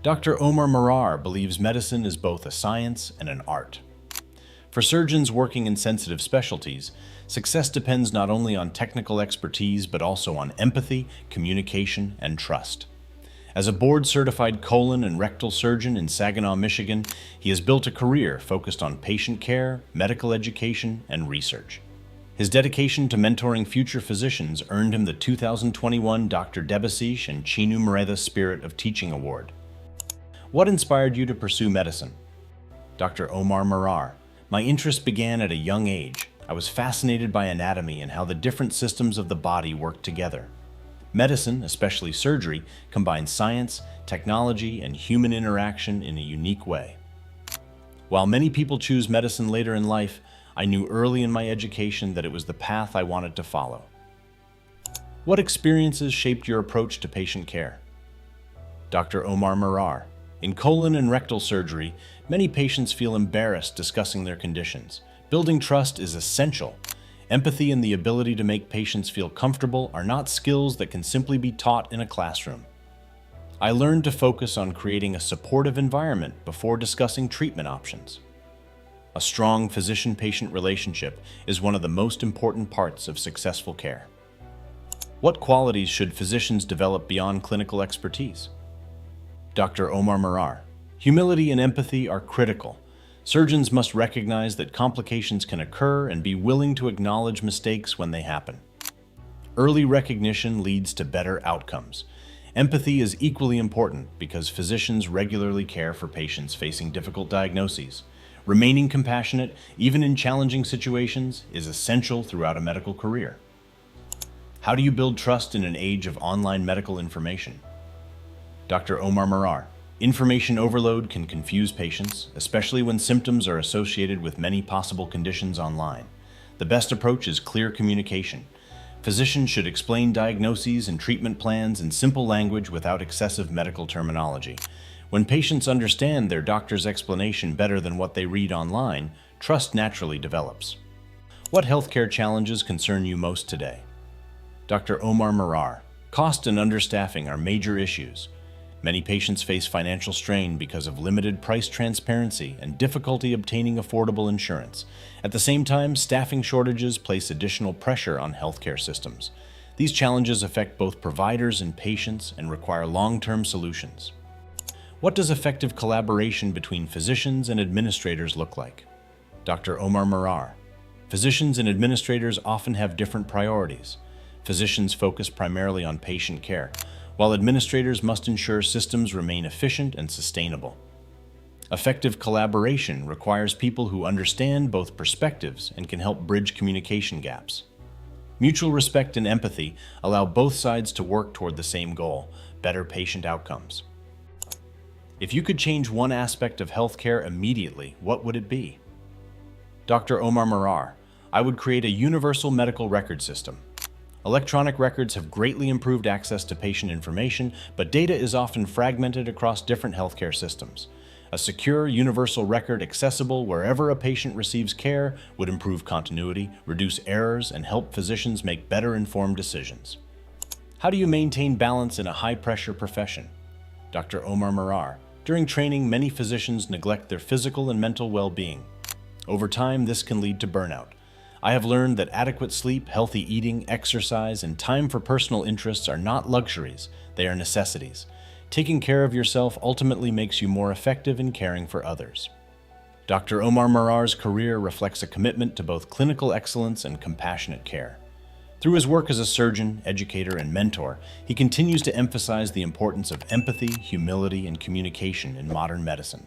Dr. Omar Marar believes medicine is both a science and an art. For surgeons working in sensitive specialties, success depends not only on technical expertise but also on empathy, communication, and trust. As a board-certified colon and rectal surgeon in Saginaw, Michigan, he has built a career focused on patient care, medical education, and research. His dedication to mentoring future physicians earned him the 2021 Dr. Debashish and Chinu Maretha Spirit of Teaching Award. What inspired you to pursue medicine? Dr. Omar Marar. My interest began at a young age. I was fascinated by anatomy and how the different systems of the body work together. Medicine, especially surgery, combines science, technology, and human interaction in a unique way. While many people choose medicine later in life, I knew early in my education that it was the path I wanted to follow. What experiences shaped your approach to patient care? Dr. Omar Marar. In colon and rectal surgery, many patients feel embarrassed discussing their conditions. Building trust is essential. Empathy and the ability to make patients feel comfortable are not skills that can simply be taught in a classroom. I learned to focus on creating a supportive environment before discussing treatment options. A strong physician-patient relationship is one of the most important parts of successful care. What qualities should physicians develop beyond clinical expertise? Dr. Omar Marar. Humility and empathy are critical. Surgeons must recognize that complications can occur and be willing to acknowledge mistakes when they happen. Early recognition leads to better outcomes. Empathy is equally important because physicians regularly care for patients facing difficult diagnoses. Remaining compassionate, even in challenging situations, is essential throughout a medical career. How do you build trust in an age of online medical information? Dr. Omar Marar. Information overload can confuse patients, especially when symptoms are associated with many possible conditions online. The best approach is clear communication. Physicians should explain diagnoses and treatment plans in simple language without excessive medical terminology. When patients understand their doctor's explanation better than what they read online, trust naturally develops. What healthcare challenges concern you most today? Dr. Omar Marar. Cost and understaffing are major issues. Many patients face financial strain because of limited price transparency and difficulty obtaining affordable insurance. At the same time, staffing shortages place additional pressure on healthcare systems. These challenges affect both providers and patients and require long-term solutions. What does effective collaboration between physicians and administrators look like? Dr. Omar Marar. Physicians and administrators often have different priorities. Physicians focus primarily on patient care, while administrators must ensure systems remain efficient and sustainable. Effective collaboration requires people who understand both perspectives and can help bridge communication gaps. Mutual respect and empathy allow both sides to work toward the same goal: better patient outcomes. If you could change one aspect of healthcare immediately, what would it be? Dr. Omar Marar. I would create a universal medical record system. Electronic records have greatly improved access to patient information, but data is often fragmented across different healthcare systems. A secure, universal record accessible wherever a patient receives care would improve continuity, reduce errors, and help physicians make better informed decisions. How do you maintain balance in a high-pressure profession? Dr. Omar Marar. During training, many physicians neglect their physical and mental well-being. Over time, this can lead to burnout. I have learned that adequate sleep, healthy eating, exercise, and time for personal interests are not luxuries, they are necessities. Taking care of yourself ultimately makes you more effective in caring for others. Dr. Omar Marar's career reflects a commitment to both clinical excellence and compassionate care. Through his work as a surgeon, educator, and mentor, he continues to emphasize the importance of empathy, humility, and communication in modern medicine.